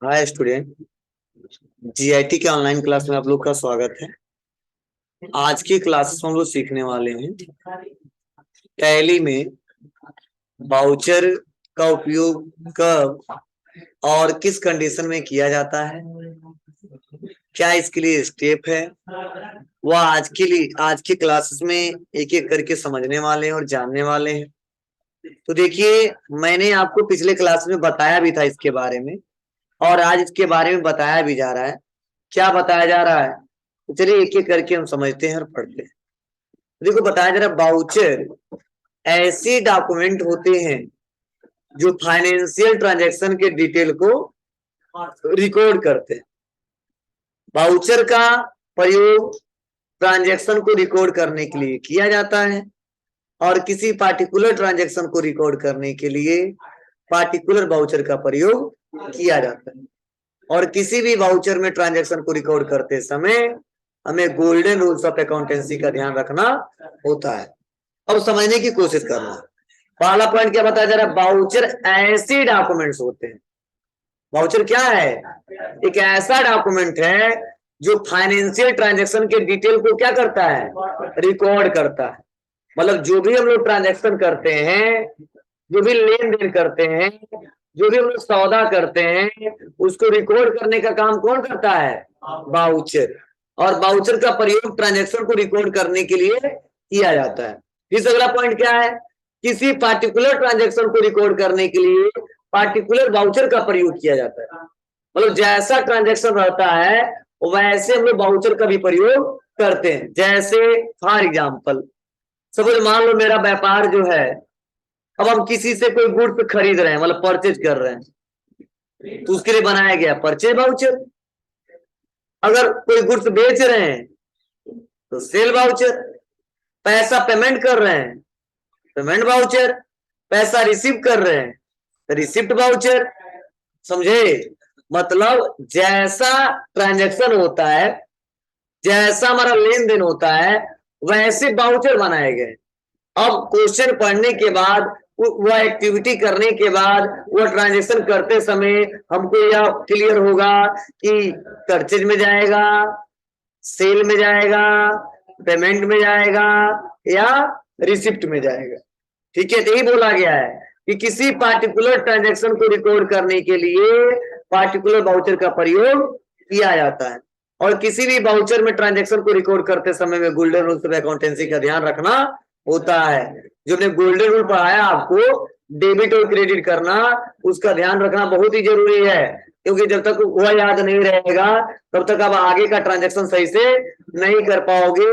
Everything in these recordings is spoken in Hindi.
हाय स्टूडेंट, जीआईटी के ऑनलाइन क्लास में आप लोग का स्वागत है। आज की क्लास में हम लोग सीखने वाले हैं टैली में वाउचर का उपयोग कब और किस कंडीशन में किया जाता है, क्या इसके लिए स्टेप है, वह आज की क्लासेस में एक एक करके समझने वाले हैं और जानने वाले हैं। तो देखिए, मैंने आपको पिछले क्लास में बताया भी था इसके बारे में और आज इसके बारे में बताया भी जा रहा है। क्या बताया जा रहा है, तो चलिए एक एक करके हम समझते हैं और पढ़ते हैं। देखो, बताया जा रहा है वाउचर ऐसे डॉक्यूमेंट होते हैं जो फाइनेंशियल ट्रांजैक्शन के डिटेल को रिकॉर्ड करते हैं। वाउचर का प्रयोग ट्रांजैक्शन को रिकॉर्ड करने के लिए किया जाता है और किसी पार्टिकुलर ट्रांजैक्शन को रिकॉर्ड करने के लिए पार्टिकुलर वाउचर का प्रयोग किया जाता है। और किसी भी वाउचर में ट्रांजैक्शन को रिकॉर्ड करते समय हमें गोल्डन रूल्स ऑफ अकाउंटेंसी का ध्यान रखना होता है। अब समझने की कोशिश करना। पहला पॉइंट क्या बताया जा रहा है, वाउचर ऐसे डॉक्यूमेंट्स होते हैं। वाउचर क्या है? एक ऐसा डॉक्यूमेंट है जो फाइनेंशियल ट्रांजैक्शन के डिटेल को क्या करता है, रिकॉर्ड करता है। मतलब जो भी हम लोग ट्रांजैक्शन करते हैं, जो भी लेन देन करते हैं, जो भी हम लोग सौदा करते हैं, उसको रिकॉर्ड करने का काम कौन करता है? वाउचर। और वाउचर का प्रयोग ट्रांजैक्शन को रिकॉर्ड करने के लिए किया जाता है। फिर अगला पॉइंट क्या है, किसी पार्टिकुलर ट्रांजैक्शन को रिकॉर्ड करने के लिए पार्टिकुलर वाउचर का प्रयोग किया जाता है। मतलब जैसा ट्रांजैक्शन रहता है वैसे हम लोग वाउचर का भी प्रयोग करते हैं। जैसे फॉर एग्जाम्पल, सपोज मान लो मेरा व्यापार जो है, अब हम किसी से कोई गुड्स खरीद रहे हैं, मतलब परचेज कर रहे हैं, तो उसके लिए बनाया गया परचेज वाउचर। अगर कोई गुड्स बेच रहे हैं तो सेल वाउचर। पैसा पेमेंट कर रहे हैं, पेमेंट वाउचर। पैसा रिसीव कर रहे हैं, रिसिप्ट वाउचर। समझे? मतलब जैसा ट्रांजैक्शन होता है, जैसा हमारा लेन देन होता है, वैसे वाउचर बनाए गए। अब क्वेश्चन पढ़ने के बाद, वह एक्टिविटी करने के बाद, वह ट्रांजैक्शन करते समय हमको यह क्लियर होगा कि परचेज में जाएगा, सेल में जाएगा, पेमेंट में जाएगा या रिसिप्ट में जाएगा। ठीक है, तो यही बोला गया है कि किसी पार्टिकुलर ट्रांजैक्शन को रिकॉर्ड करने के लिए पार्टिकुलर वाउचर का प्रयोग किया जाता है। और किसी भी वाउचर में ट्रांजैक्शन को रिकॉर्ड करते समय में गोल्डन रूल्स ऑफ अकाउंटेंसी का ध्यान रखना होता है। जो ने गोल्डन रूल पढ़ाया आपको, डेबिट और क्रेडिट करना, उसका ध्यान रखना बहुत ही जरूरी है। क्योंकि जब तक वह याद नहीं रहेगा तब तक आप आगे का ट्रांजैक्शन सही से नहीं कर पाओगे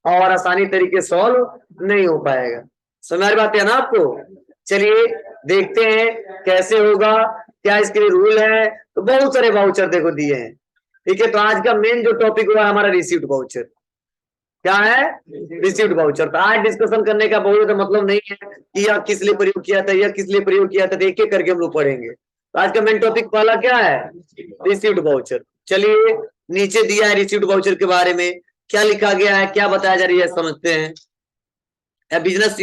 और आसानी तरीके सॉल्व नहीं हो पाएगा। समझ में बात है ना आपको? चलिए देखते हैं कैसे होगा, क्या इसके लिए रूल है। तो बहुत सारे वाउचर देखो दिए हैं। ठीक है, तो आज का मेन जो टॉपिक हुआ हमारा रिसीव्ड वाउचर। क्या है? Received voucher. तो आज डिस्कशन करने का बहुत मतलब नहीं है कि यह किस लिए प्रयोग किया था, यह किस लिए प्रयोग किया था, एक एक करके हम लोग पढ़ेंगे। तो आज का मेन टॉपिक पहला क्या है, रिसीव्ड वाउचर। चलिए नीचे दिया है रिसीव्ड वाउचर के बारे में क्या लिखा गया है, क्या बताया जा रही है, समझते हैं। बिजनेस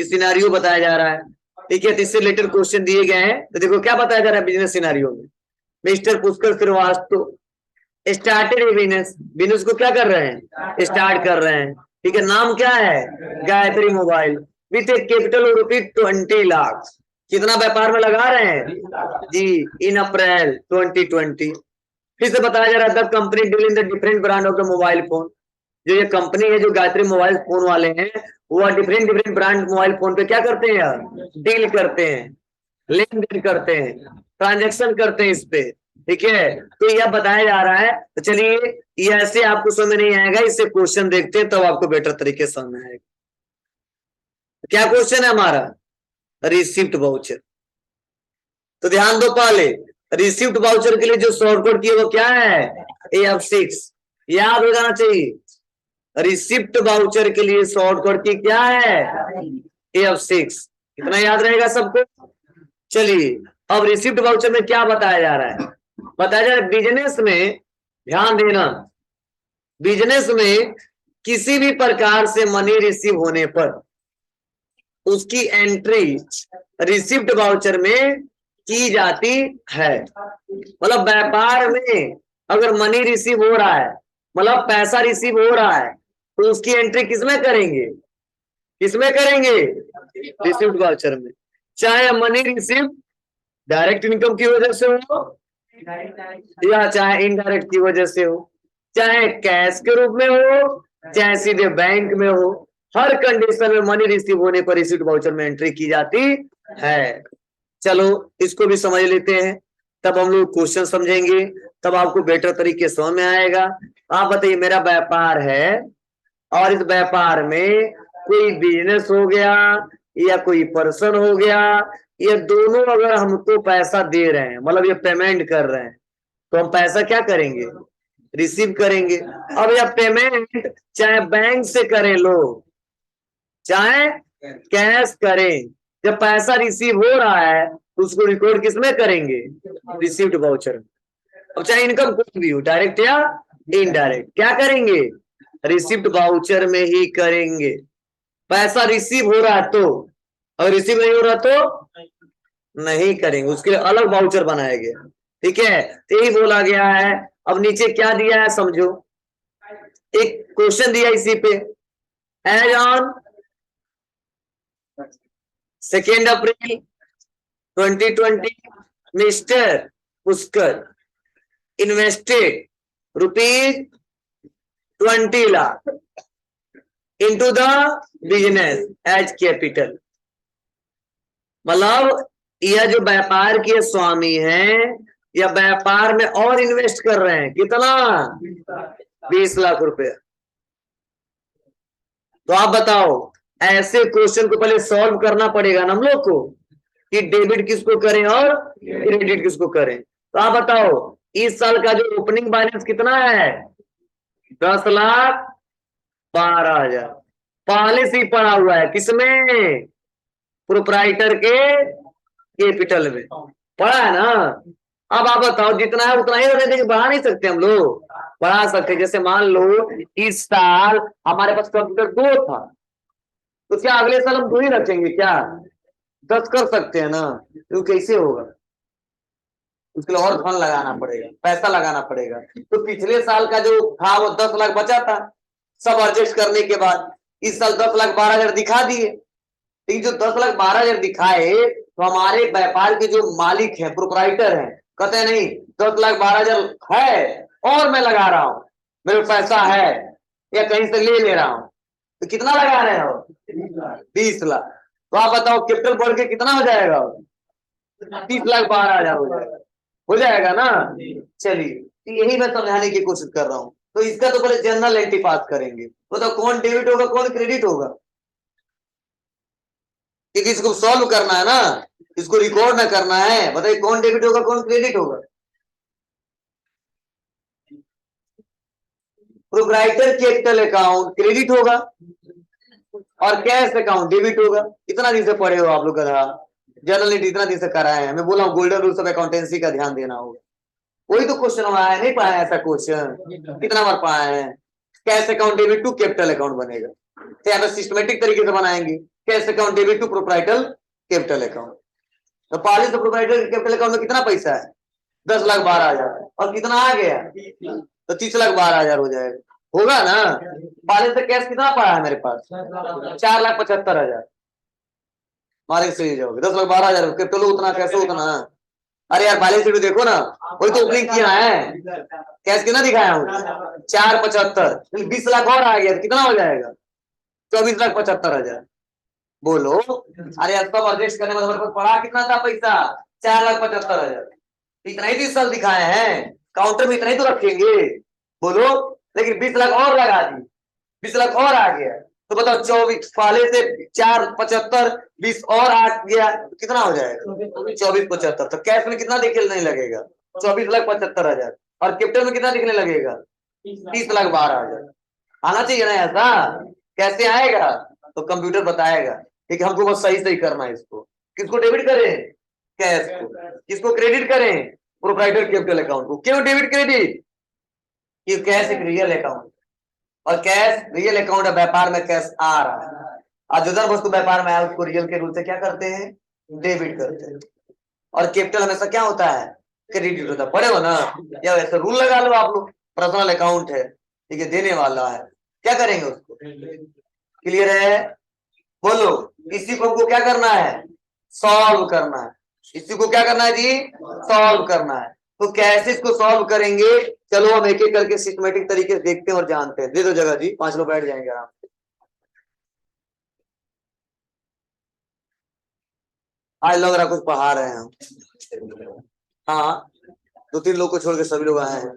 सिनेरियो बताया जा रहा है। ठीक है, तो इससे रिलेटेड क्वेश्चन दिए गए हैं। तो देखो क्या बताया जा रहा है बिजनेस सिनेरियो में। Mister Pushkar Srivastava started business, business को क्या कर रहे हैं, स्टार्ट कर रहे हैं। ठीक है, नाम क्या है, Gayatri mobile, with A capital of ₹20 lakh. कितना व्यापार में लगा रहे हैं जी, इन अप्रैल 2020। फिर से बताया जा रहा था company deal in the different brand of the mobile phone. जो ये कंपनी है, जो गायत्री मोबाइल फोन वाले हैं, वो डिफरेंट ब्रांड मोबाइल फोन पे क्या करते हैं यार, डील करते हैं, लेन देन करते हैं, ट्रांजेक्शन करते हैं इस पे। ठीक है, तो यह बताया जा रहा है। तो चलिए, ये ऐसे आपको समझ नहीं आएगा, इससे क्वेश्चन देखते हैं तब तो आपको बेटर तरीके से समझ आएगा। क्या क्वेश्चन है हमारा, रिसिप्ट वाउचर। तो ध्यान दो, पहले रिसिप्ट वाउचर के लिए जो शॉर्टकट किया वो क्या है, AF6। याद हो जाना चाहिए। रिसिप्ट वाउचर के लिए शॉर्टकट की क्या है, AF6। कितना याद रहेगा सबको? चलिए, अब रिसिप्ट वाउचर में क्या बताया जा रहा है, बताया जा रहा है बिजनेस में, ध्यान देना, बिजनेस में किसी भी प्रकार से मनी रिसीव होने पर उसकी एंट्री रिसिप्ट वाउचर में की जाती है। मतलब व्यापार में अगर मनी रिसीव हो रहा है, मतलब पैसा रिसीव हो रहा है, तो उसकी एंट्री किसमें करेंगे? किसमें करेंगे? रिसीव्ड वाउचर में। चाहे मनी रिसीव डायरेक्ट इनकम की वजह से हो या चाहे इनडायरेक्ट की वजह से हो, चाहे कैश के रूप में हो, चाहे सीधे बैंक में हो, हर कंडीशन में मनी रिसीव होने पर रिसीव्ड वाउचर में एंट्री की जाती है। चलो इसको भी समझ लेते हैं, तब हम लोग क्वेश्चन समझेंगे, तब आपको बेटर तरीके समझ में आएगा। आप बताइए, मेरा व्यापार है और इस व्यापार में कोई बिजनेस हो गया या कोई पर्सन हो गया, ये दोनों अगर हमको पैसा दे रहे हैं, मतलब ये पेमेंट कर रहे हैं, तो हम पैसा क्या करेंगे? रिसीव करेंगे। अब यह पेमेंट चाहे बैंक से करें लोग, चाहे कैश करें, जब पैसा रिसीव हो रहा है तो उसको रिकॉर्ड किसमें करेंगे? Received voucher. अब चाहे इनकम कुछ भी हो, डायरेक्ट या इनडायरेक्ट, क्या करेंगे? रिसीव्ड वाउचर में ही करेंगे। पैसा रिसीव हो रहा है तो, अगर रिसीव नहीं हो रहा तो नहीं करेंगे, उसके लिए अलग वाउचर बनाया गया। ठीक है, तो यही बोला गया है। अब नीचे क्या दिया है समझो, एक क्वेश्चन दिया इसी पे, as on 2 April 2020 mister Pushkar invested ₹20 lakh into the business as capital। मतलब यह जो व्यापार के स्वामी हैं, या व्यापार में और इन्वेस्ट कर रहे हैं, कितना? 20 लाख रुपए। तो आप बताओ, ऐसे क्वेश्चन को पहले सॉल्व करना पड़ेगा ना हम लोग को, कि डेबिट किसको करें और क्रेडिट किसको करें। तो आप बताओ, इस साल का जो ओपनिंग बैलेंस कितना है? 10,12,000 पहले से ही पड़ा हुआ है, किसमें? प्रोप्राइटर के कैपिटल में पड़ा है ना। अब आप बताओ, जितना है उतना ही रहने, बढ़ा नहीं सकते हम लोग? बढ़ा सकते। जैसे मान लो इस साल हमारे पास कंप्यूटर 2 था, तो क्या अगले साल हम 2 ही रखेंगे क्या? 10 कर सकते हैं ना। तो कैसे होगा? उसके लिए और धन लगाना पड़ेगा, पैसा लगाना पड़ेगा। तो पिछले साल का जो था वो 10 लाख बचा था, सब एडजस्ट करने के बाद इस साल 10,12,000 दिखा दिए। लेकिन जो 10,12,000 दिखाए, तो हमारे व्यापार के जो मालिक है, प्रोप्राइटर है, कहते हैं नहीं, 10,12,000 है और मैं लगा रहा हूं, मेरे पैसा है, या कहीं से ले रहा हूं। तो कितना लगा रहे हो? 20 लाख। तो आप बताओ, कैपिटल बढ़ के कितना हो जाएगा? 30,12,000 हो जाएगा ना। चलिए, तो यही मैं समझाने की कोशिश कर रहा हूं। तो इसका तो पहले जनरल एंट्री पास करेंगे, तो कौन डेबिट होगा कौन क्रेडिट होगा, क्योंकि इसको सॉल्व करना है ना, इसको रिकॉर्ड ना करना है। बताइए, कौन डेबिट होगा कौन क्रेडिट होगा? प्रोप्राइटर कैपिटल अकाउंट क्रेडिट होगा और कैश अकाउंट डेबिट होगा। इतना दिन से पढ़े हो आप लोग का जनरल एंट्री, इतना दिन से कराए हैं। मैं बोला हूँ गोल्डन रूल्स ऑफ अकाउंटेंसी का ध्यान देना होगा। वही तो क्वेश्चन हुआ है, नहीं पढ़ा है ऐसा क्वेश्चन? कितना बार पढ़ा है? Cash account debit to capital account बनेगा, तो यहाँ पे सिस्टमेटिक तरीके से बनाएंगे। Cash account debit to proprietor capital account. तो पहले तो प्रोप्राइटर कैपिटल अकाउंट में कितना पैसा है? 10,12,000, और कितना आ गया? तो 30,12,000 हो जाएगा, होगा ना। पहले से कैश कितना पड़ा है मेरे पास? 4,75,000। मारे सही जाओगे, 10,12,000 कैपिटल उतना, कैसे उतना? अरे यार बैलेंस शीट देखो ना, वही तो ओपनिंग किया है, कैश कितना दिखाया हूँ? 4,75। 20 लाख और आ गया, तो कितना हो जाएगा? 24,75,000। बोलो, अरे यार सब एडजस्ट करने में तो पड़ा कितना था पैसा? 4,75,000। इतना ही तो इस साल दिखाए हैं, काउंटर में इतना ही तो रखेंगे। बोलो, लेकिन 20 लाख और लगा दी, 20 लाख और आ गया, तो बताओ 24 पहले से 4,75, 20 और आ गया, तो कितना हो जाएगा? 24,75। तो कैश में कितना दिखने नहीं लगेगा? 24,75,000। और कैपिटल में कितना दिखने लगेगा? 30,12,000। आना चाहिए ना ऐसा। कैसे आएगा? तो कंप्यूटर बताएगा, ठीक है। हमको बस सही सही करना है इसको। किसको डेबिट करें? कैश को। किसको क्रेडिट करें? प्रोप्राइटर कैपिटल अकाउंट को। क्यों डेबिट क्रेडिट? कि कैश एक रियल अकाउंट, और कैश रियल अकाउंट है, व्यापार में कैश आ रहा है। और जो धन वस्तु व्यापार में आया उसको रियल के रूप से क्या करते हैं? डेबिट करते हैं। और कैपिटल हमेशा क्या होता है, क्रेडिट होता है, पढ़े हो ना, या वैसे रूल लगा लो आप लोग, पर्सनल अकाउंट है, ठीक है, देने वाला है, क्या करेंगे उसको, क्लियर है, बोलो, इसी को हमको क्या करना है, सॉल्व करना है, इसी को क्या करना है जी, सॉल्व करना है। तो कैसे इसको सॉल्व करेंगे, चलो हम एक एक करके सिस्टमेटिक तरीके से देखते हैं और जानते हैं। दे दो जगह जी, 5 लोग बैठ जाएंगे आराम से। आज लग रहा कुछ पढ़ा रहे हैं हम। हाँ, 2-3 लोग को छोड़ के सभी लोग आए हैं।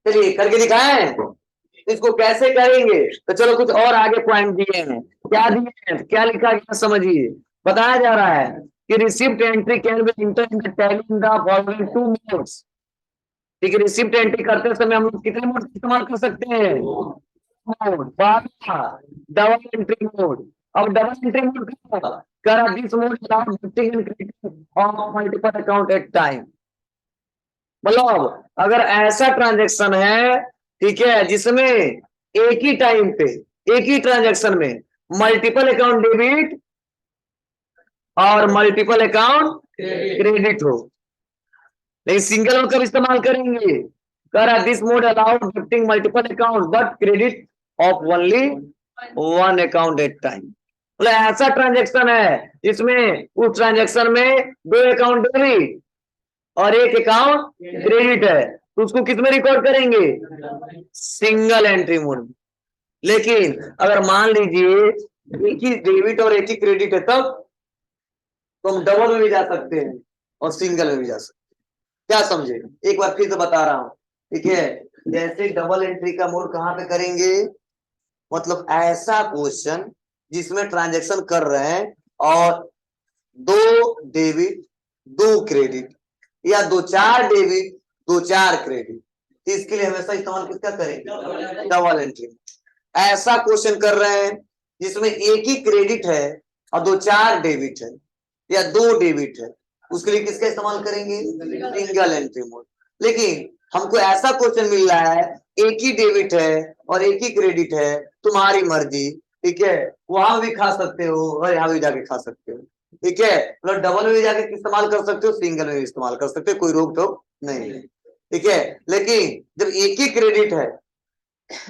चलिए करके दिखाएं, इसको कैसे करेंगे, तो चलो कुछ और आगे पॉइंट दिए हैं, क्या दिए हैं, क्या लिखा गया समझिए। बताया जा रहा है कि receipt entry can be enter in the tally in the following 2 modes. ठीक है, रिसिप्ट एंट्री करते समय हम लोग कितने मोड इस्तेमाल कर सकते हैं, मोड, डबल एंट्री मोड। अब डबल एंट्री मोड कर this mode allowed shifting and creating of multiple account at time. मतलब अगर ऐसा ट्रांजैक्शन है, ठीक है, जिसमें एक ही टाइम पे एक ही ट्रांजैक्शन में मल्टीपल अकाउंट डेबिट और मल्टीपल अकाउंट क्रेडिट हो, लेकिन सिंगल मोड कब इस्तेमाल करेंगे, कर this mode allowed gifting multiple account but credit of only one account at time. मतलब ऐसा ट्रांजैक्शन है जिसमें उस ट्रांजैक्शन में 2 अकाउंट डेबिट और 1 अकाउंट क्रेडिट है, तो उसको किस में रिकॉर्ड करेंगे, सिंगल एंट्री मोड में। लेकिन अगर मान लीजिए एक ही डेबिट और एक ही क्रेडिट है, तब तो हम डबल में भी जा सकते हैं और सिंगल में भी जा सकते हैं। क्या समझे, एक बार फिर से बता रहा हूं, ठीक है, जैसे डबल एंट्री का मोड कहां पे करेंगे, मतलब ऐसा क्वेश्चन जिसमें ट्रांजैक्शन कर रहे हैं और 2 डेबिट 2 क्रेडिट या 2-4 डेबिट 2-4 क्रेडिट, इसके लिए हमेशा इस्तेमाल किसका करेंगे, डबल एंट्री। ऐसा क्वेश्चन कर रहे हैं जिसमें एक ही क्रेडिट है और 2-4 डेबिट है या 2 डेबिट है, उसके लिए किसका इस्तेमाल करेंगे, सिंगल एंट्री मोड। लेकिन हमको ऐसा क्वेश्चन मिल रहा है एक ही डेबिट है और एक ही क्रेडिट है, तुम्हारी मर्जी, ठीक है, वहां भी खा सकते हो और यहाँ भी जाके खा सकते हो, ठीक है, मतलब डबल में भी जाके इस्तेमाल कर सकते हो, सिंगल में भी इस्तेमाल कर सकते हो, कोई रोक टोक नहीं है, ठीक है। लेकिन जब एक ही क्रेडिट है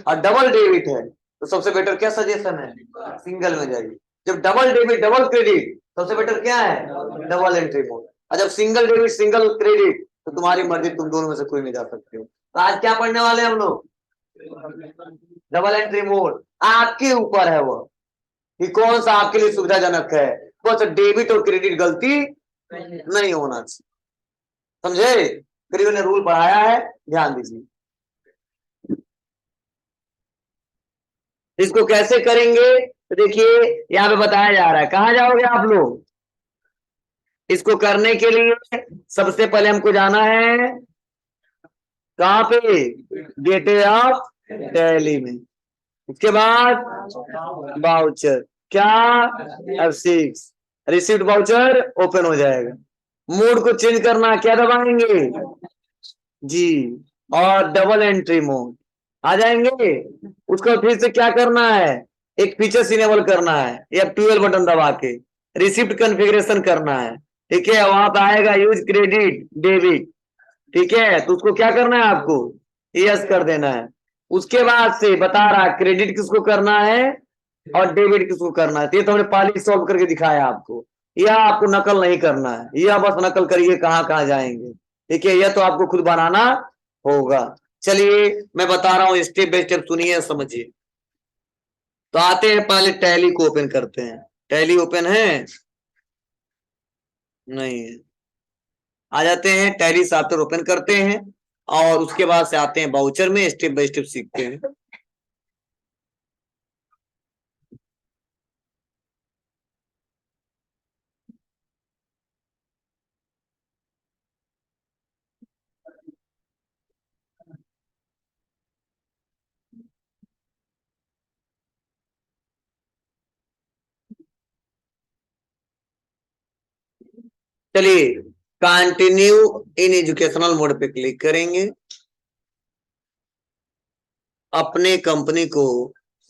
और डबल डेबिट है तो सबसे बेटर क्या सजेशन है, सिंगल में जाइए। जब डबल डेबिट डबल क्रेडिट, सबसे बेटर क्या है, डबल एंट्री मोड। और जब सिंगल डेबिट सिंगल क्रेडिट, तो तुम्हारी मर्जी, तुम दोनों में से कोई में जा सकते हो। तो आज क्या पढ़ने वाले हैं हम लोग, डबल एंट्री मोड। आपके ऊपर है वो कि कौन सा आपके लिए सुविधाजनक है, बस डेबिट और क्रेडिट गलती नहीं होना चाहिए, समझे। करीब ने रूल पढ़ाया है, ध्यान दीजिए। इसको कैसे करेंगे, तो देखिए यहाँ पे बताया जा रहा है, कहाँ जाओगे आप लोग, इसको करने के लिए सबसे पहले हमको जाना है कहाँ पे, गेटवे ऑफ टैली में, उसके बाद वाउचर, क्या F6 रिसीव्ड वाउचर ओपन हो जाएगा। मोड को चेंज करना, क्या दबाएंगे जी, और डबल एंट्री मोड आ जाएंगे। उसको फिर से क्या करना है, एक फीचर्स इनेबल करना है, या F12 बटन दबा के रिसिप्ट कॉन्फ़िगरेशन करना है, ठीक है, वहां पे आएगा यूज क्रेडिट डेबिट, ठीक है, तो उसको क्या करना है आपको, यस कर देना है। उसके बाद से बता रहा है क्रेडिट किसको करना है और डेबिट किसको करना है, तो ये तो हमने पहले सॉल्व करके दिखाया आपको, यह आपको नकल नहीं करना है, यह बस नकल करिए कहाँ कहाँ जाएंगे, ठीक है, यह तो आपको खुद बनाना होगा। चलिए मैं बता रहा हूँ, स्टेप बाय स्टेप सुनिए समझिए। तो आते हैं, पहले टैली को ओपन करते हैं, टैली ओपन है नहीं है, आ जाते हैं टैली सॉफ्टवेयर ओपन करते हैं और उसके बाद से आते हैं बाउचर में, स्टेप बाय स्टेप सीखते हैं। चलिए कंटिन्यू इन एजुकेशनल मोड पे क्लिक करेंगे, अपने कंपनी को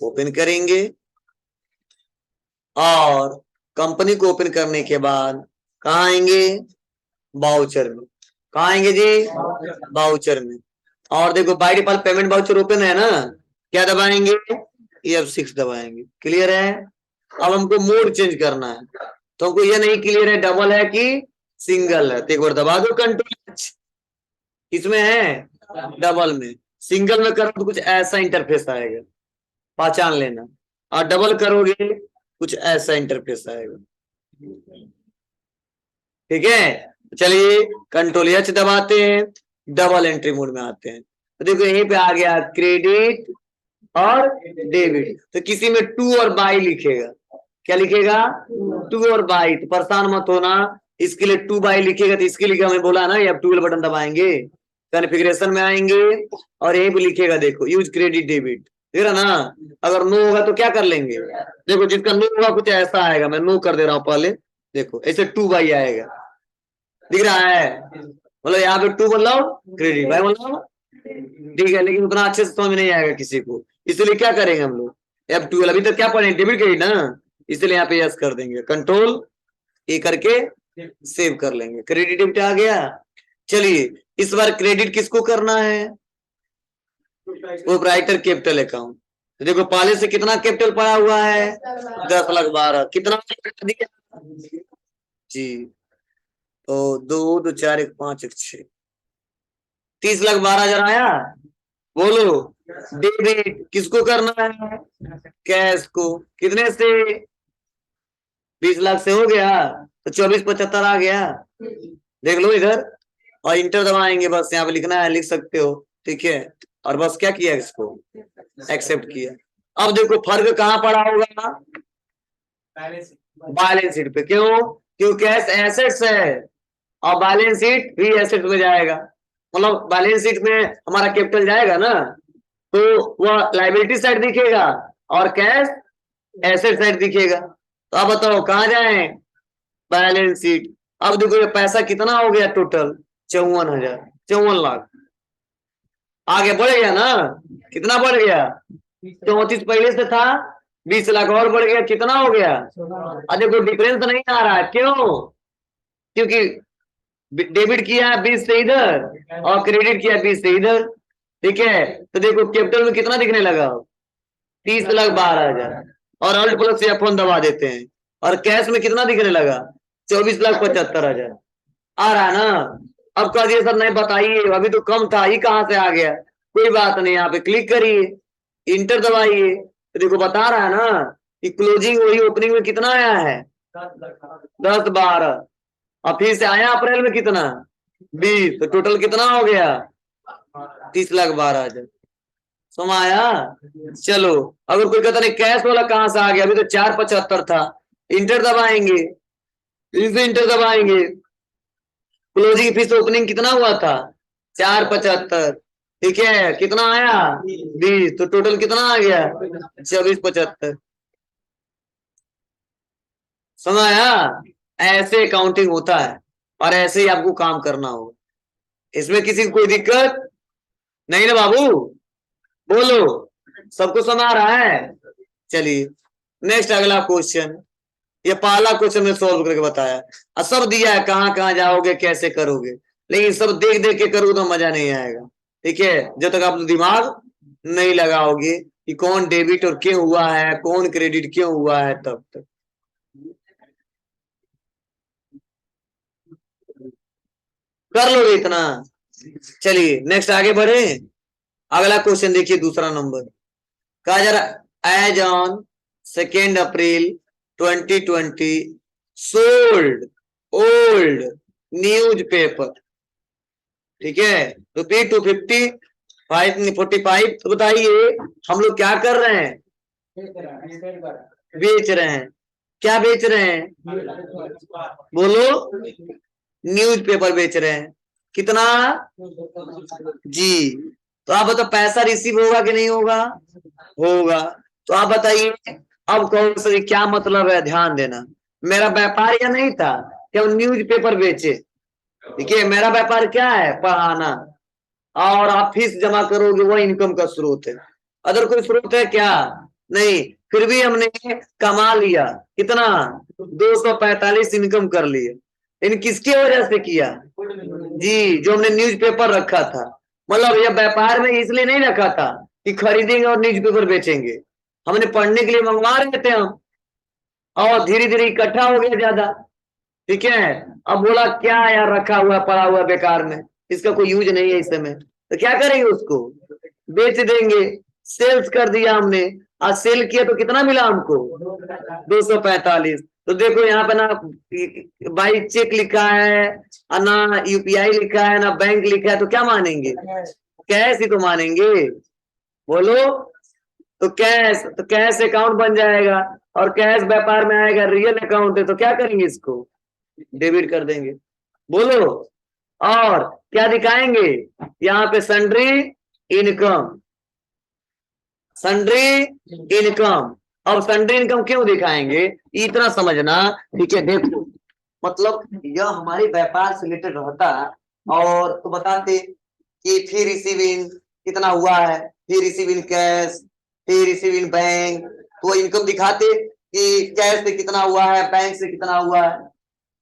ओपन करेंगे और कंपनी को ओपन करने के बाद कहाँ आएंगे, बाउचर में। कहाँ आएंगे जी, बाउचर में। और देखो by default payment voucher open है ना, क्या दबाएंगे, F6 दबाएंगे। क्लियर है। अब हमको मोड चेंज करना है, तो हमको ये नहीं क्लियर है डबल है कि सिंगल है, तो एक बार दबा दो कंट्रोल। इसमें है डबल में, सिंगल में करो तो कुछ ऐसा इंटरफेस आएगा, पहचान लेना। और डबल करोगे कुछ ऐसा इंटरफेस आएगा। ठीक है, चलिए कंट्रोल H दबाते हैं, डबल एंट्री मोड में आते हैं। तो देखो यहीं पे आ गया क्रेडिट और डेबिट। तो किसी में टू और बाई लिखेगा, क्या लिखेगा, टू और बाई। तो परेशान मत होना, इसके लिए टू बाई लिखेगा तो इसके लिए हमें बोला ना ये आप 12 बटन दबाएंगे, कॉन्फ़िगरेशन में आएंगे और यहीं पे लिखेगा देखो यूज क्रेडिट डेबिट, देख रहा ना। अगर नो होगा तो क्या कर लेंगे, देखो जिसका नो होगा कुछ ऐसा आएगा, मैं नो कर दे रहा हूं पहले, देखो ऐसे टू बाई आएगा, दिख रहा है। मतलब यहाँ पे टू मतलब क्रेडिट, बाई मतलब, ठीक है, लेकिन उतना अच्छे से समझ में नहीं आएगा किसी को, इसलिए क्या करेंगे हम लोग F12, अभी तक क्या पढ़े, डेबिट क्रेडिट ना, इसलिए यहाँ पे यस कर देंगे, कंट्रोल ए करके सेव कर लेंगे, क्रेडिट डेबिट आ गया। चलिए इस बार क्रेडिट किसको करना है, प्रोप्राइटर कैपिटल अकाउंट। तो देखो पहले से कितना कैपिटल पड़ा हुआ है, 10,12,000, कितना दिया जी, तो 2 2 4 1 5 1 6, 30,12,000 आया। बोलो डेबिट किसको करना है, कैश को, कितने से, 20 लाख से हो गया, तो 24,75 आ गया, देख लो इधर। और इंटर दबाएंगे, बस यहाँ पे लिखना है, लिख सकते हो, ठीक है। और बस क्या किया, इसको एक्सेप्ट किया। अब देखो फर्क कहाँ पड़ा होगा, बैलेंस शीट पे, क्यों, क्योंकि कैश एसेट्स है और बैलेंस शीट भी एसेट्स में जाएगा, मतलब बैलेंस शीट में हमारा कैपिटल जाएगा ना, तो वह लाइबिलिटी साइड दिखेगा और कैश एसेट साइड दिखेगा। तो अब बताओ कहाँ जाए, बैलेंस शीट। अब देखो ये पैसा कितना हो गया टोटल, 54,000, 54 लाख, आगे बढ़ गया ना, कितना बढ़ गया, 34 पहले से था, 20 लाख और बढ़ गया, कितना हो गया। अब देखो डिफरेंस नहीं आ रहा है, क्यों, क्योंकि डेबिट किया 20 से इधर और क्रेडिट किया 20 से इधर, ठीक है। तो देखो कैपिटल में कितना दिखने लगा, 30,12,000, और अल्ट प्लस F1 दबा देते हैं, और कैश में कितना दिखने लगा, 24,75,000 आ रहा है ना। अब कह दिए सर नहीं बताइए, अभी तो कम था, ही कहां से आ गया, कोई बात नहीं, यहाँ पे क्लिक करिए, इंटर दबाइए, तो देखो बता रहा है ना कि क्लोजिंग वही ओपनिंग में कितना आया है, 10,12,000, और फिर से आया अप्रैल में कितना, 20, तो टोटल कितना हो गया, 30,12,000, समझ आया। चलो अगर कोई कहता नहीं कैश वाला कहां से आ गया, अभी तो 4,75 था, इंटर दबाएंगे, फिर इंटर दबाएंगे, क्लोजिंग फीस ओपनिंग कितना हुआ था, 4,75, ठीक है, कितना आया 20, तो टोटल कितना आ गया 24,75, समझ आया। ऐसे अकाउंटिंग होता है और ऐसे ही आपको काम करना होगा, इसमें किसी को कोई दिक्कत नहीं ना बाबू, बोलो, सबको समझ आ रहा है। चलिए नेक्स्ट अगला क्वेश्चन, ये पहला क्वेश्चन में सॉल्व करके बताया, और सब दिया है कहाँ कहाँ जाओगे कैसे करोगे, लेकिन सब देख देख के करोगे तो मजा नहीं आएगा, ठीक है, जब तक आप दिमाग नहीं लगाओगे कि कौन डेबिट और क्यों हुआ है, कौन क्रेडिट क्यों हुआ है, तब तक कर लोगे इतना। चलिए नेक्स्ट आगे बढ़े, अगला क्वेश्चन देखिए, दूसरा नंबर, कहा जा रहा as on 2 April 2020 sold old newspaper, ठीक है, ₹250 तो बताइए हम लोग क्या कर रहे हैं, बेच रहे हैं, क्या बेच रहे हैं, बोलो, न्यूज पेपर बेच रहे हैं, कितना जी। तो आप बताओ पैसा रिसीव होगा कि नहीं होगा, होगा। तो आप बताइए अब कौन सा क्या मतलब है, ध्यान देना, मेरा व्यापार या नहीं था कि हम न्यूज पेपर बेचे, देखिए मेरा व्यापार क्या है, पढ़ाना, और आप फीस जमा करोगे, वो इनकम का स्रोत है, अदर कोई स्रोत है क्या, नहीं। फिर भी हमने कमा लिया कितना, 245 इनकम कर लिए। इन किसकी वजह से किया जी, जो हमने न्यूज़पेपर रखा था। मतलब ये व्यापार में इसलिए नहीं रखा था कि खरीदेंगे और न्यूज़पेपर बेचेंगे, हमने पढ़ने के लिए मंगवा रहे थे हम, और धीरे धीरे इकट्ठा हो गया ज्यादा। ठीक है, अब बोला क्या यार रखा हुआ पड़ा हुआ बेकार में, इसका कोई यूज नहीं है इस समय, तो क्या करेंगे, उसको बेच देंगे। सेल्स कर दिया हमने, आज सेल किया तो कितना मिला हमको, 245। तो देखो यहाँ पे ना भाई चेक लिखा है और ना यूपीआई लिखा है ना बैंक लिखा है, तो क्या मानेंगे, कैश ही तो मानेंगे, बोलो। तो कैश अकाउंट बन जाएगा, और कैश व्यापार में आएगा, रियल अकाउंट है तो क्या करेंगे, इसको डेबिट कर देंगे, बोलो। और क्या दिखाएंगे यहाँ पे, सन्ड्री इनकम, सन्ड्री इनकम। अब सन्ड्री इनकम क्यों दिखाएंगे, इतना समझना, ठीक है। देखो मतलब यह हमारे व्यापार से रिलेटेड रहता, और तो बताते कि फी रिसीविंग कितना हुआ है, फी रिसीविंग कैश, फी रिसीविंग बैंक, तो इनकम दिखाते कि कैश से कितना हुआ है, बैंक से कितना हुआ है,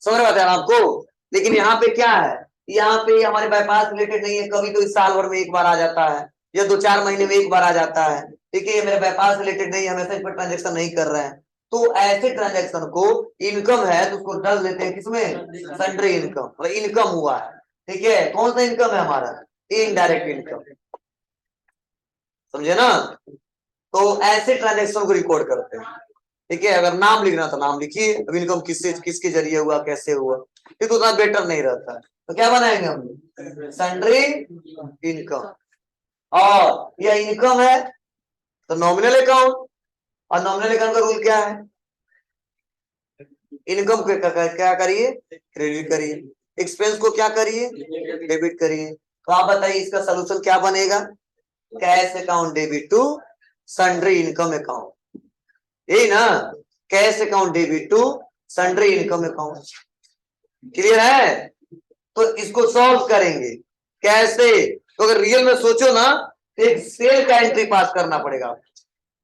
समझ रहे हैं आपको। लेकिन यहाँ पे क्या है, यहाँ पे हमारे व्यापार से रिलेटेड नहीं है, कभी तो इस साल भर में एक बार आ जाता है, या 2-4 महीने में एक बार आ जाता है। ठीक है, ये मेरे व्यापार से रिलेटेड नहीं है, हमेशा इस पर ट्रांजेक्शन नहीं कर रहे हैं, तो ऐसे ट्रांजेक्शन को इनकम है तो उसको डाल देते हैं किसमें, सन्ड्री इनकम, इनकम हुआ है। ठीक है, कौन सा इनकम है हमारा, इनडायरेक्ट इनकम, समझे ना। तो ऐसे ट्रांजेक्शन को रिकॉर्ड करते हैं। ठीक है, अगर नाम लिखना तो नाम लिखिए, अब इनकम किससे किसके जरिए हुआ, कैसे हुआ, ये तो उतना बेटर नहीं रहता है, तो क्या बनाएंगे हम, सन्ड्री इनकम। और यह इनकम है तो नॉमिनल अकाउंट, और नॉमिनल अकाउंट का रूल क्या है, इनकम को क्या करिए, क्रेडिट करिए, एक्सपेंस को क्या करिए, डेबिट करिए। तो आप बताइए इसका सोल्यूशन क्या बनेगा, cash account debit to sundry income account, यही ना, cash account debit to sundry income account. Clear है, तो इसको सॉल्व करेंगे कैसे, तो अगर रियल में सोचो ना, एक सेल का एंट्री पास करना पड़ेगा,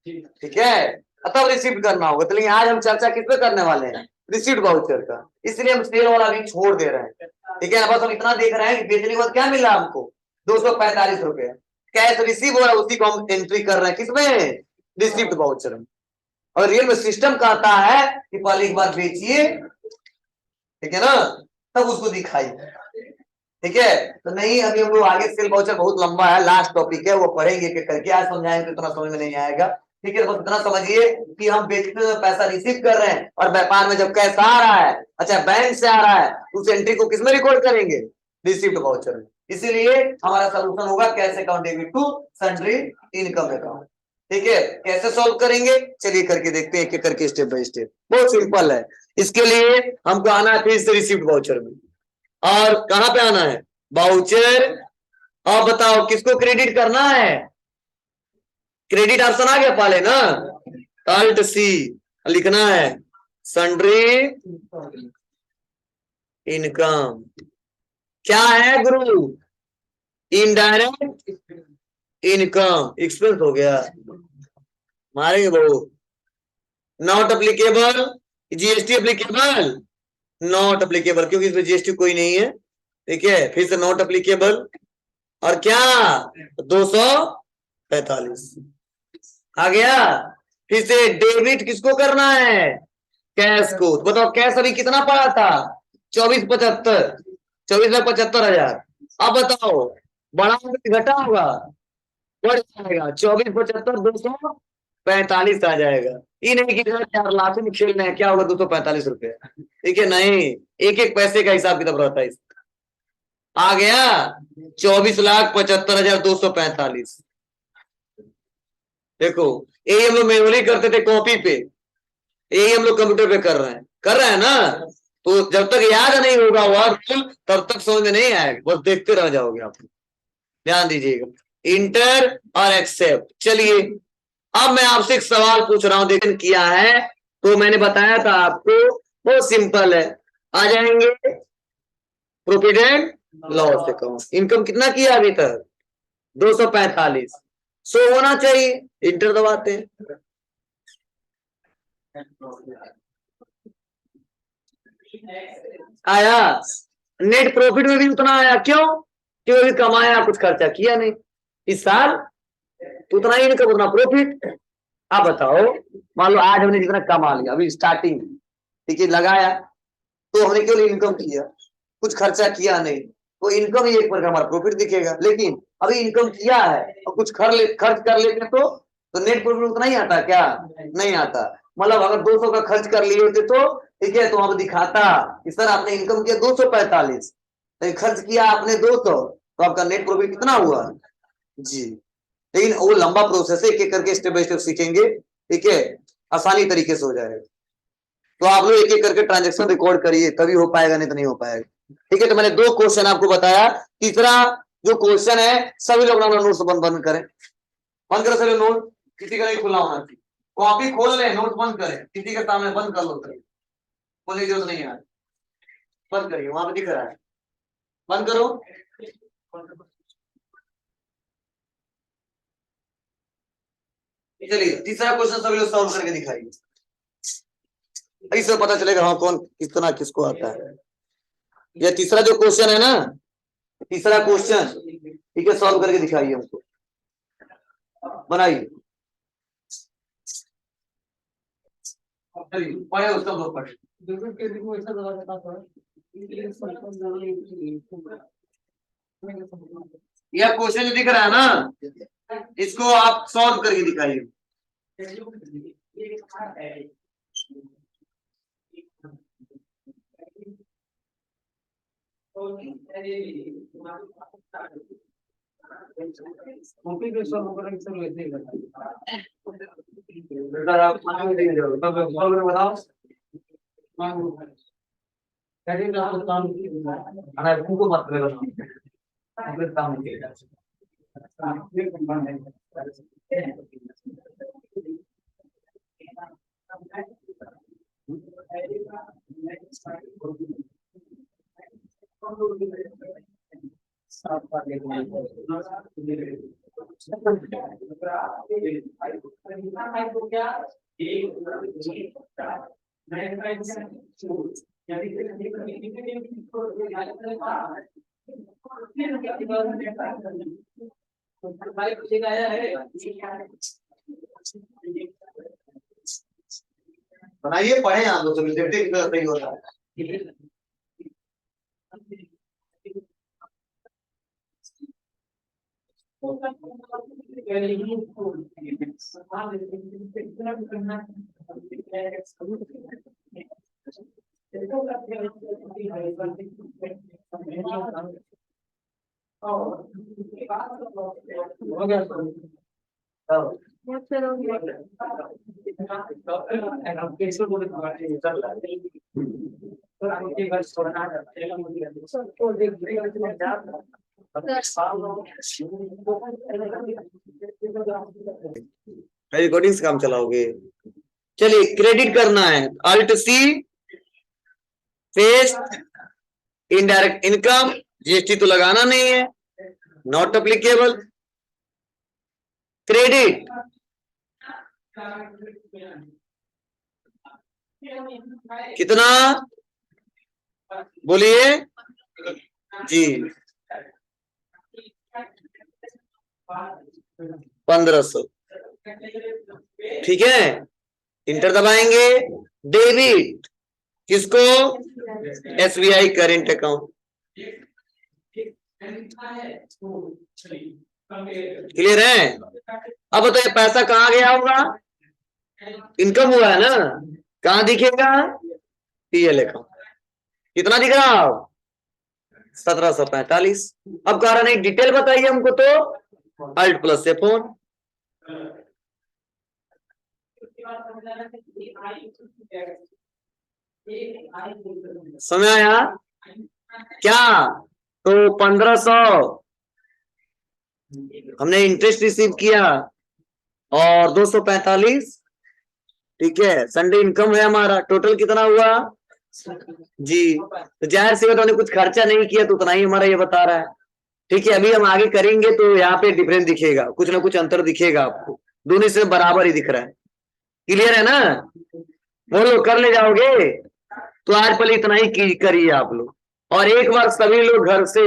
ठीक है, तब रिसीव करना होगा। तो लेकिन आज हम चर्चा किस पे करने वाले हैं, रिसीव्ड वाउचर का, इसलिए हम सेल वाला भी छोड़ दे रहे हैं। ठीक है, बस हम इतना देख रहे हैं कि बेचने के बाद क्या मिला हमको, 245 रुपए कैश रिसीव हो रहा है, उसी को हम एंट्री कर रहे हैं किसमें, रिसीव्ड वाउचर में। और रियल में सिस्टम कहता है कि पहले एक बार बेचिए, ठीक है ना, तब उसको दिखाइए। ठीक है, तो नहीं अभी हम लोग आगे, सेल वाउचर बहुत लंबा है, लास्ट टॉपिक है, वो पढ़ेंगे कि करके, आज समझाएंगे तो इतना समझ में नहीं आएगा। ठीक है, बस इतना समझिए कि हम बेचते हुए पैसा रिसीव कर रहे हैं, और व्यापार में जब कैश आ रहा है, अच्छा बैंक से आ रहा है, उस एंट्री को किसमें रिकॉर्ड करेंगे, रिसीव्ड वाउचर में। इसीलिए हमारा सोल्यूशन होगा cash account debit to sundry income account. ठीक है, कैसे सॉल्व करेंगे, चलिए करके देखते हैं, एक करके स्टेप बाय स्टेप, बहुत सिंपल है। इसके लिए हमको आना है फिर से रिसीव्ड वाउचर में, और कहां पे आना है, वाउचर। अब बताओ किसको क्रेडिट करना है, क्रेडिट ऑप्शन आ गया पहले ना, अल्ट सी लिखना है, सन्ड्री इनकम। क्या है गुरु, इनडायरेक्ट इनकम, एक्सपेंस हो गया, मारेंगे बहुत, not applicable, GST applicable, not applicable, क्योंकि इसमें जीएसटी कोई नहीं है। ठीक है, फिर से नॉट अप्लीकेबल, और क्या 245 आ गया। फिर से डेबिट किसको करना है, कैश को। तो बताओ कैश अभी कितना पड़ा था, 24,75, 24,75,000। अब बताओ बढ़ा होगा घटा होगा, बढ़ जाएगा, 24,75 245 आ जाएगा। ये नहीं कि 4 लाख में खेल रहे हैं, क्या होगा 245 रुपए। ठीक है, नहीं, एक एक पैसे का हिसाब किताब रहता है। आ गया 24,75,245। देखो यही हम लोग मैनुअली करते थे कॉपी पे, यही हम लोग कंप्यूटर पे कर रहे हैं ना। तो जब तक याद नहीं होगा वह रूल, तब तक समझ में नहीं आएगा, बस देखते रह जाओगे आप, ध्यान दीजिएगा, इंटर और एक्सेप्ट। चलिए अब मैं आपसे एक सवाल पूछ रहा हूं, देखिए किया है, तो मैंने बताया था आपको, बहुत सिंपल है। आ जाएंगे प्रोविडेंट लॉस अकाउंट, इनकम कितना किया अभी तक, 245, 100 होना चाहिए, इंटर दबाते हैं, आया। नेट प्रॉफिट में भी उतना आया, क्यों? क्योंकि कमाया, कुछ खर्चा किया नहीं इस साल, तो उतना ही इनकम उतना प्रॉफिट। आप बताओ, मान लो आज हमने जितना कमा लिया अभी स्टार्टिंग, ठीक है, लगाया तो हमने केवल इनकम किया, कुछ खर्चा किया नहीं, तो इनकम ही एक पर हमारा प्रॉफिट दिखेगा। लेकिन अभी इनकम किया है और कुछ खर्च कर लेते तो नेट प्रॉफिट उतना ही आता क्या? नहीं आता। मतलब अगर 200 का खर्च कर लिए होते तो ठीक है, तो वहां दिखाता कि सर आपने इनकम किया 245, लेकिन खर्च किया आपने 200, तो आपका नेट प्रॉफिट कितना हुआ जी। लेकिन वो लंबा प्रोसेस है, एक एक करके स्टेप बाय स्टेप सीखेंगे, ठीक है, आसानी तरीके से हो जाएगा। तो आप लोग एक एक करके ट्रांजेक्शन रिकॉर्ड करिए, तभी हो पाएगा, नहीं तो नहीं हो पाएगा। ठीक है, तो मैंने 2 क्वेश्चन आपको बताया। तीसरा जो क्वेश्चन है, सभी लोग अपना नोट्स बंद करें, बंद करो सभी नोट, किसी का नहीं खुला होना चाहिए। कॉपी खोल ले, नोट बंद करें, किसी के सामने बंद कर लो, खोलने की जरूरत नहीं है, बंद करिए, वहां पे दिख रहा है, बंद करो। चलिए तीसरा क्वेश्चन सभी लोग सॉल्व करके दिखाइए, इससे पता चलेगा हाँ कौन कितना किसको आता है। यह तीसरा जो क्वेश्चन है ना, तीसरा क्वेश्चन, ठीक है, सॉल्व करके दिखाइए हमको, बनाइए, पढ़े उसका लोग पढ़े। यह क्वेश्चन जो दिख रहा है ना, इसको आप सॉल्व करके दिखाइए। बताओ, बनाइए, पढ़े आप लोग, देखते सही होता है। रिकॉर्डिंग से काम चलाओगे। चलिए क्रेडिट करना है, alt C, paste, indirect income, GST तो लगाना नहीं है, नॉट अप्लीकेबल। क्रेडिट कितना बोलिए जी, 1500, ठीक है, इंटर दबाएंगे। डेबिट किसको? एसबीआई करेंट अकाउंट, क्लियर है? अब बताइए पैसा कहाँ गया होगा? इनकम हुआ है ना, कहाँ दिखेगा? पीएल अकाउंट, कितना दिख रहा है? 1745। अब कह रहा नहीं डिटेल बताइए हमको, तो अल्ट प्लस से फोन, समझ आया क्या? तो 1500 हमने इंटरेस्ट रिसीव किया और 245, ठीक है, संडे इनकम है हमारा, टोटल कितना हुआ जी। तो जाहिर सी बात हमने कुछ खर्चा नहीं किया तो उतना ही हमारा ये बता रहा है, ठीक है। अभी हम आगे करेंगे तो यहाँ पे डिफरेंस दिखेगा, कुछ ना कुछ अंतर दिखेगा आपको, दोनों से बराबर ही दिख रहा है, क्लियर है ना? बोलो कर ले जाओगे? तो आज पहले इतना ही करिए आप लोग, और एक बार सभी लोग घर से